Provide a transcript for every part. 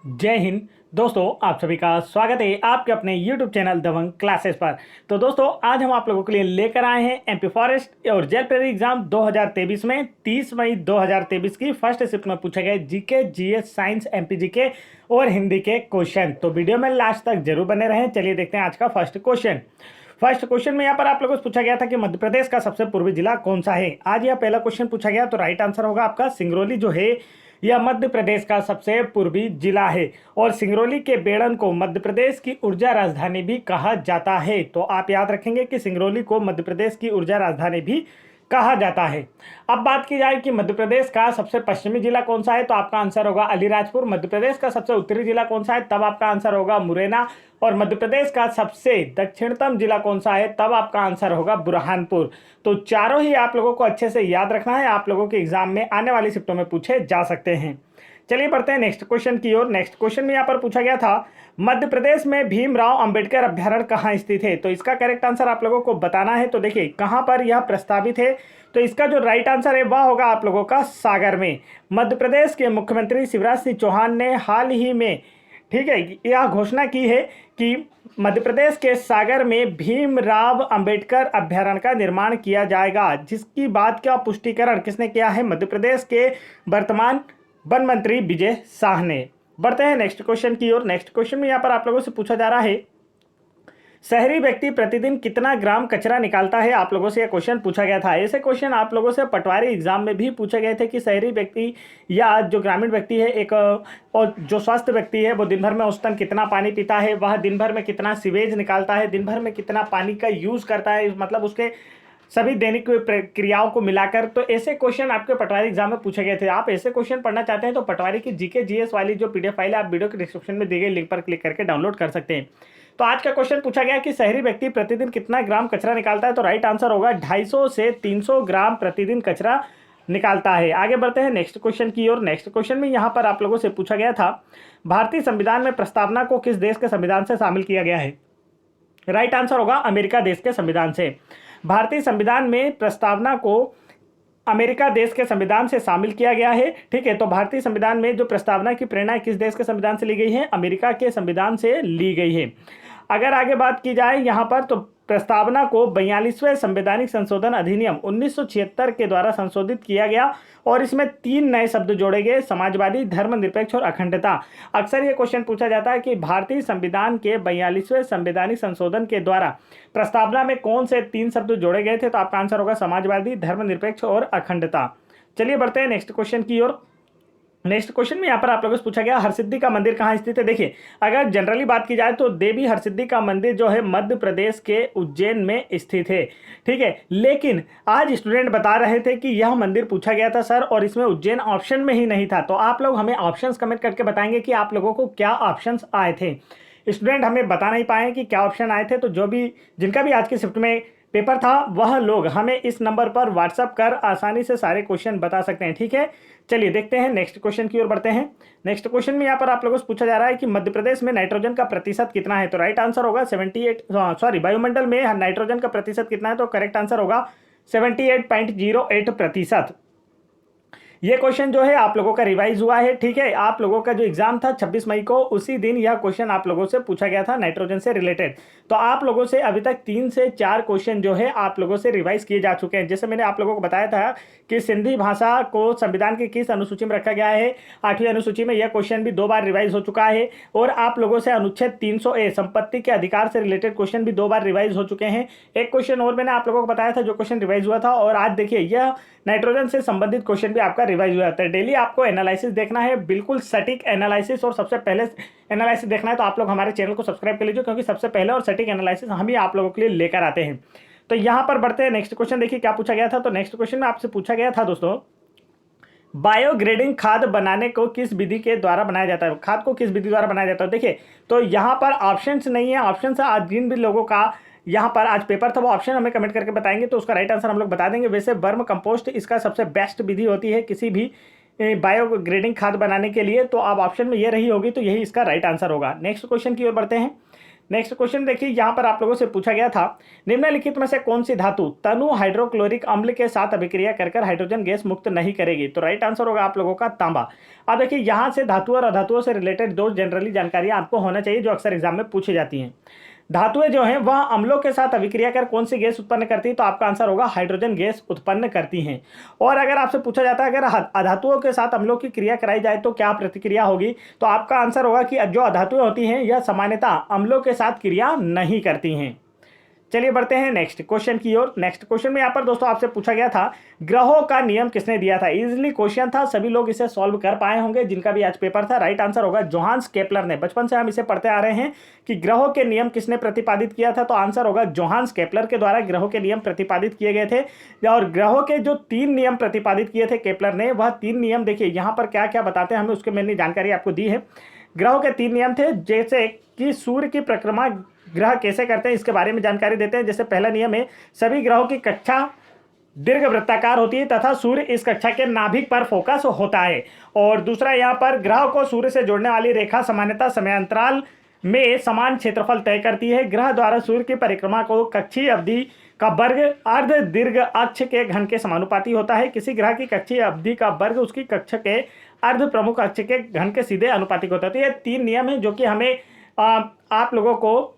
जय हिंद दोस्तों, आप सभी का स्वागत है आपके अपने YouTube चैनल दबंग क्लासेस पर। तो दोस्तों, आज हम आप लोगों के लिए लेकर आए हैं एमपी फॉरेस्ट और जेल प्रेरी एग्जाम 2023 में 30 मई 2023 की फर्स्ट शिफ्ट में पूछे गए GK, GS, science, MP GK और हिंदी के क्वेश्चन। तो वीडियो में लास्ट तक जरूर बने रहें। चलिए देखते हैं आज का फर्स्ट क्वेश्चन में यहाँ पर आप लोगों से पूछा गया था कि मध्य प्रदेश का सबसे पूर्वी जिला कौन सा है। आज यह पहला क्वेश्चन पूछा गया, तो राइट आंसर होगा आपका सिंगरौली जो है यह मध्य प्रदेश का सबसे पूर्वी जिला है। और सिंगरौली के बेड़न को मध्य प्रदेश की ऊर्जा राजधानी भी कहा जाता है। तो आप याद रखेंगे कि सिंगरौली को मध्य प्रदेश की ऊर्जा राजधानी भी कहा जाता है। अब बात की जाए कि मध्य प्रदेश का सबसे पश्चिमी जिला कौन सा है, तो आपका आंसर होगा अलीराजपुर। मध्य प्रदेश का सबसे उत्तरी जिला कौन सा है, तब आपका आंसर होगा मुरैना। और मध्य प्रदेश का सबसे दक्षिणतम जिला कौन सा है, तब आपका आंसर होगा बुरहानपुर। तो चारों ही आप लोगों को अच्छे से याद रखना है, आप लोगों के एग्जाम में आने वाली शिफ्टों में पूछे जा सकते हैं। चलिए बढ़ते हैं नेक्स्ट क्वेश्चन की ओर। नेक्स्ट क्वेश्चन में यहाँ पर पूछा गया था, मध्य प्रदेश में भीमराव अंबेडकर अभ्यारण्य कहाँ स्थित है। तो इसका करेक्ट आंसर आप लोगों को बताना है। तो देखिए कहाँ पर यह प्रस्तावित है, तो इसका जो राइट आंसर है वह होगा आप लोगों का सागर में। मध्य प्रदेश के मुख्यमंत्री शिवराज सिंह चौहान ने हाल ही में, ठीक है, यह घोषणा की है कि मध्य प्रदेश के सागर में भीमराव अंबेडकर अभ्यारण्य का निर्माण किया जाएगा, जिसकी बात का पुष्टिकरण किसने किया है, मध्य प्रदेश के वर्तमान वन मंत्री विजय शाह ने। बढ़ते हैं नेक्स्ट क्वेश्चन की ओर। नेक्स्ट क्वेश्चन में यहाँ पर आप लोगों से पूछा जा रहा है, शहरी व्यक्ति प्रतिदिन कितना ग्राम कचरा निकालता है। आप लोगों से यह क्वेश्चन पूछा गया था। ऐसे क्वेश्चन आप लोगों से पटवारी एग्जाम में भी पूछे गए थे कि शहरी व्यक्ति या जो ग्रामीण व्यक्ति है एक, और जो स्वस्थ व्यक्ति है वो दिन भर में औसतन कितना पानी पीता है, वह दिन भर में कितना सीवेज निकालता है, दिन भर में कितना पानी का यूज़ करता है, मतलब उसके सभी दैनिक क्रियाओं को मिलाकर। तो ऐसे क्वेश्चन आपके पटवारी एग्जाम में पूछे गए थे। आप ऐसे क्वेश्चन पढ़ना चाहते हैं तो पटवारी की जीके जीएस वाली जो पीडीएफ फाइल है आप वीडियो के डिस्क्रिप्शन में दी गई लिंक पर क्लिक करके डाउनलोड कर सकते हैं। तो आज का क्वेश्चन पूछा गया कि शहरी व्यक्ति प्रतिदिन कितना ग्राम कचरा निकालता है। तो राइट आंसर होगा 250 से 300 ग्राम प्रतिदिन कचरा निकालता है। आगे बढ़ते हैं नेक्स्ट क्वेश्चन की ओर। नेक्स्ट क्वेश्चन में यहाँ पर आप लोगों से पूछा गया था, भारतीय संविधान में प्रस्तावना को किस देश के संविधान से शामिल किया गया है। राइट आंसर होगा अमेरिका देश के संविधान से। भारतीय संविधान में प्रस्तावना को अमेरिका देश के संविधान से शामिल किया गया है। ठीक है, तो भारतीय संविधान में जो प्रस्तावना की प्रेरणा किस देश के संविधान से ली गई है, अमेरिका के संविधान से ली गई है। अगर आगे बात की जाए यहाँ पर, तो प्रस्तावना को 42वें संवैधानिक संशोधन अधिनियम 1976 के द्वारा संशोधित किया गया और इसमें 3 नए शब्द जोड़े गए, समाजवादी, धर्मनिरपेक्ष और अखंडता। अक्सर ये क्वेश्चन पूछा जाता है कि भारतीय संविधान के 42वें संवैधानिक संशोधन के द्वारा प्रस्तावना में कौन से 3 शब्द जोड़े गए थे। तो आपका आंसर होगा समाजवादी, धर्मनिरपेक्ष और अखंडता। चलिए बढ़ते हैं नेक्स्ट क्वेश्चन की ओर। नेक्स्ट क्वेश्चन में यहाँ पर आप लोगों से पूछा गया, हरसिद्धि का मंदिर कहाँ स्थित है। देखिए अगर जनरली बात की जाए तो देवी हरसिद्धि का मंदिर जो है मध्य प्रदेश के उज्जैन में स्थित है। ठीक है, लेकिन आज स्टूडेंट बता रहे थे कि यह मंदिर पूछा गया था सर और इसमें उज्जैन ऑप्शन में ही नहीं था। तो आप लोग हमें ऑप्शंस कमेंट करके बताएंगे कि आप लोगों को क्या ऑप्शंस आए थे। स्टूडेंट हमें बता नहीं पाए कि क्या ऑप्शन आए थे, तो जो भी जिनका भी आज की शिफ्ट में पेपर था वह लोग हमें इस नंबर पर व्हाट्सअप कर आसानी से सारे क्वेश्चन बता सकते हैं। ठीक है, चलिए देखते हैं नेक्स्ट क्वेश्चन की ओर बढ़ते हैं। नेक्स्ट क्वेश्चन में यहाँ पर आप लोगों से पूछा जा रहा है कि मध्य प्रदेश में नाइट्रोजन का प्रतिशत कितना है। तो राइट आंसर होगा 78, वायुमंडल में नाइट्रोजन का प्रतिशत कितना है। तो करेक्ट आंसर होगा 78.08%। ये क्वेश्चन जो है आप लोगों का रिवाइज हुआ है। ठीक है, आप लोगों का जो एग्जाम था 26 मई को, उसी दिन यह क्वेश्चन आप लोगों से पूछा गया था नाइट्रोजन से रिलेटेड। तो आप लोगों से अभी तक 3 से 4 क्वेश्चन जो है आप लोगों से रिवाइज किए जा चुके हैं। जैसे मैंने आप लोगों को बताया था कि सिंधी भाषा को संविधान की किस अनुसूची में रखा गया है, 8वीं अनुसूची में। यह क्वेश्चन भी 2 बार रिवाइज हो चुका है। और आप लोगों से अनुच्छेद 300A संपत्ति के अधिकार से रिलेटेड क्वेश्चन भी 2 बार रिवाइज हो चुके हैं। एक क्वेश्चन और मैंने आप लोगों को बताया था जो क्वेश्चन रिवाइज हुआ था, और आज देखिए यह नाइट्रोजन से संबंधित क्वेश्चन भी आपका रिवाइज हुआ है। डेली आपको एनालिसिस देखना है, बिल्कुल सटीक एनालिसिस, और सबसे पहले एनालिसिस देखना है तो आप लोग हमारे चैनल को सब्सक्राइब कर लीजिए, क्योंकि सबसे पहले और सटीक एनालिसिस हम ही आप लोगों के लिए लेकर आते हैं। तो यहां पर बढ़ते हैं नेक्स्ट क्वेश्चन। देखिए क्या पूछा गया था। तो नेक्स्ट क्वेश्चन में आपसे पूछा गया था दोस्तों, बायोग्रेडिंग खाद बनाने को किस विधि के द्वारा बनाया जाता है। खाद को किस विधि द्वारा बनाया जाता है। देखिए तो यहाँ पर ऑप्शंस नहीं है। ऑप्शन आज जिन भी लोगों का यहाँ पर आज पेपर था वो ऑप्शन हमें कमेंट करके बताएंगे तो उसका राइट आंसर हम लोग बता देंगे। वैसे वर्म कंपोस्ट इसका सबसे बेस्ट विधि होती है किसी भी बायोग्रेडिंग खाद बनाने के लिए। तो अब ऑप्शन में ये रही होगी, तो यही इसका राइट आंसर होगा। नेक्स्ट क्वेश्चन की ओर बढ़ते हैं। नेक्स्ट क्वेश्चन देखिए, यहाँ पर आप लोगों से पूछा गया था, निम्नलिखित में से कौन सी धातु तनु हाइड्रोक्लोरिक अम्ल के साथ अभिक्रिया कर हाइड्रोजन गैस मुक्त नहीं करेगी? तो राइट आंसर होगा आप लोगों का तांबा। अब देखिए, यहाँ से धातु और अधातुओं से रिलेटेड दो जनरली जानकारियां आपको होना चाहिए जो अक्सर एग्जाम में पूछी जाती हैं। धातुएं जो हैं वह अम्लों के साथ अभिक्रिया कर कौन सी गैस उत्पन्न करती है? तो आपका आंसर होगा हाइड्रोजन गैस उत्पन्न करती हैं। और अगर आपसे पूछा जाता है अगर अधातुओं के साथ अम्लों की क्रिया कराई जाए तो क्या प्रतिक्रिया होगी? तो आपका आंसर होगा कि जो अधातुएं होती हैं यह सामान्यतः अम्लों के साथ क्रिया नहीं करती हैं। चलिए बढ़ते हैं नेक्स्ट क्वेश्चन की ओर। नेक्स्ट क्वेश्चन में यहाँ पर दोस्तों आपसे पूछा गया था, ग्रहों का नियम किसने दिया था? इजीली क्वेश्चन था, सभी लोग इसे सॉल्व कर पाए होंगे जिनका भी आज पेपर था। राइट आंसर होगा जोहान्स केपलर ने। बचपन से हम इसे पढ़ते आ रहे हैं कि ग्रहों के नियम किसने प्रतिपादित किया था, तो आंसर होगा जोहान्स केपलर के द्वारा ग्रहों के नियम प्रतिपादित किए गए थे। और ग्रहों के जो 3 नियम प्रतिपादित किए थे केपलर ने, वह 3 नियम देखिए यहाँ पर क्या क्या बताते हैं हमें, उसके मैंने जानकारी आपको दी है। ग्रहों के 3 नियम थे, जैसे कि सूर्य की परिक्रमा ग्रह कैसे करते हैं इसके बारे में जानकारी देते हैं। जैसे पहला नियम है, सभी ग्रहों की कक्षा दीर्घ वृत्ताकार होती है तथा सूर्य इस कक्षा के नाभिक पर फोकस होता है। और दूसरा, यहाँ पर ग्रह को सूर्य से जोड़ने वाली रेखा सामान्यतः समयांतराल में समान क्षेत्रफल तय करती है। ग्रह द्वारा सूर्य की परिक्रमा को कक्षीय अवधि का वर्ग अर्ध दीर्घ अक्ष के घन के समानुपाती होता है। किसी ग्रह की कक्षीय अवधि का वर्ग उसकी कक्ष के अर्ध प्रमुख अक्ष के घन के सीधे अनुपातिक होता है। तो ये 3 नियम है जो कि हमें आप लोगों को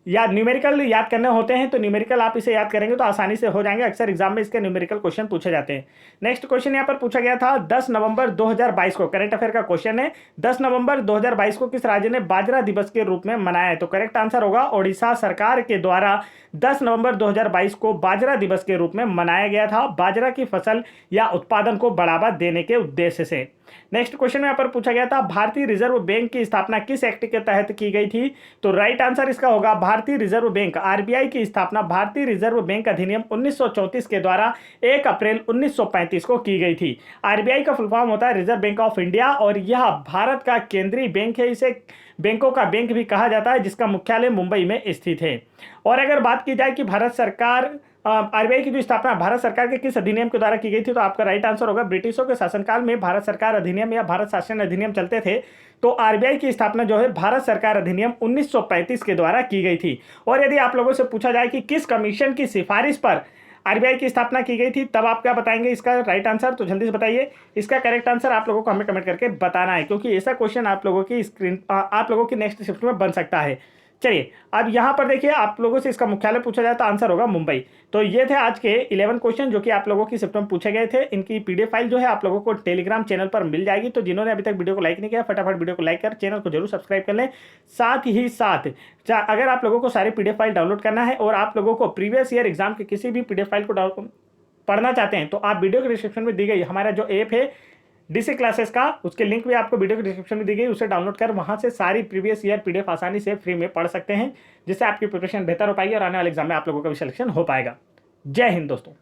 या न्यूमेरिकल याद करने होते हैं। तो न्यूमेरिकल आप इसे याद करेंगे तो आसानी से हो जाएंगे। अक्सर एग्जाम में इसके न्यूमेरिकल क्वेश्चन पूछे जाते हैं। नेक्स्ट क्वेश्चन यहाँ पर पूछा गया था, 10 नवंबर 2022 को, करेंट अफेयर का क्वेश्चन है, 10 नवंबर 2022 को किस राज्य ने बाजरा दिवस के रूप में मनाया है? तो करेक्ट आंसर होगा ओडिशा सरकार के द्वारा 10 नवंबर 2022 को बाजरा दिवस के रूप में मनाया गया था, बाजरा की फसल या उत्पादन को बढ़ावा देने के उद्देश्य से। नेक्स्ट क्वेश्चन में यहाँ पर पूछा गया था, भारतीय रिजर्व बैंक की स्थापना किस एक्ट के तहत की गई थी? तो राइट आंसर इसका होगा भारतीय रिजर्व बैंक, आरबीआई की स्थापना भारतीय रिजर्व बैंक अधिनियम 1934 के द्वारा 1 अप्रैल 1935 को की गई थी। आरबीआई का फुल फॉर्म होता है रिजर्व बैंक ऑफ इंडिया और यह भारत का केंद्रीय बैंक है। इसे बैंकों का बैंक भी कहा जाता है, जिसका मुख्यालय मुंबई में स्थित है। और अगर बात की जाए कि भारत सरकार आरबीआई की जो स्थापना भारत सरकार के किस अधिनियम के द्वारा की गई थी, तो आपका राइट आंसर होगा ब्रिटिशों के शासनकाल में भारत सरकार अधिनियम या भारत शासन अधिनियम चलते थे। तो आरबीआई की स्थापना जो है भारत सरकार अधिनियम 1935 के द्वारा की गई थी। और यदि आप लोगों से पूछा जाए कि किस कमीशन की सिफारिश पर आरबीआई की स्थापना की गई थी, तब आप क्या बताएंगे इसका राइट आंसर? तो जल्दी से बताइए इसका करेक्ट आंसर आप लोगों को हमें कमेंट करके बताना है, क्योंकि ऐसा क्वेश्चन आप लोगों की नेक्स्ट शिफ्ट में बन सकता है। चलिए अब यहाँ पर देखिए, आप लोगों से इसका मुख्यालय पूछा जाए तो आंसर होगा मुंबई। तो ये थे आज के 11 क्वेश्चन जो कि आप लोगों की शिफ्ट में पूछे गए थे। इनकी पीडीएफ फाइल जो है आप लोगों को टेलीग्राम चैनल पर मिल जाएगी। तो जिन्होंने अभी तक वीडियो को लाइक नहीं किया, फटाफट वीडियो को लाइक कर चैनल को जरूर सब्सक्राइब कर लें। साथ ही साथ अगर आप लोगों को सारी पीडीएफ फाइल डाउनलोड करना है और आप लोगों को प्रीवियस ईयर एग्जाम के किसी भी पीडीएफ फाइल को पढ़ना चाहते हैं, तो आप वीडियो के डिस्क्रिप्शन में दी गई हमारा जो ऐप है डीसी क्लासेस का, उसके लिंक भी आपको वीडियो के डिस्क्रिप्शन में दी गई, उसे डाउनलोड कर वहां से सारी प्रीवियस ईयर पीडीएफ आसानी से फ्री में पढ़ सकते हैं, जिससे आपकी प्रिपरेशन बेहतर हो पाएगी और आने वाले एग्जाम में आप लोगों का भी सिलेक्शन हो पाएगा। जय हिंद दोस्तों।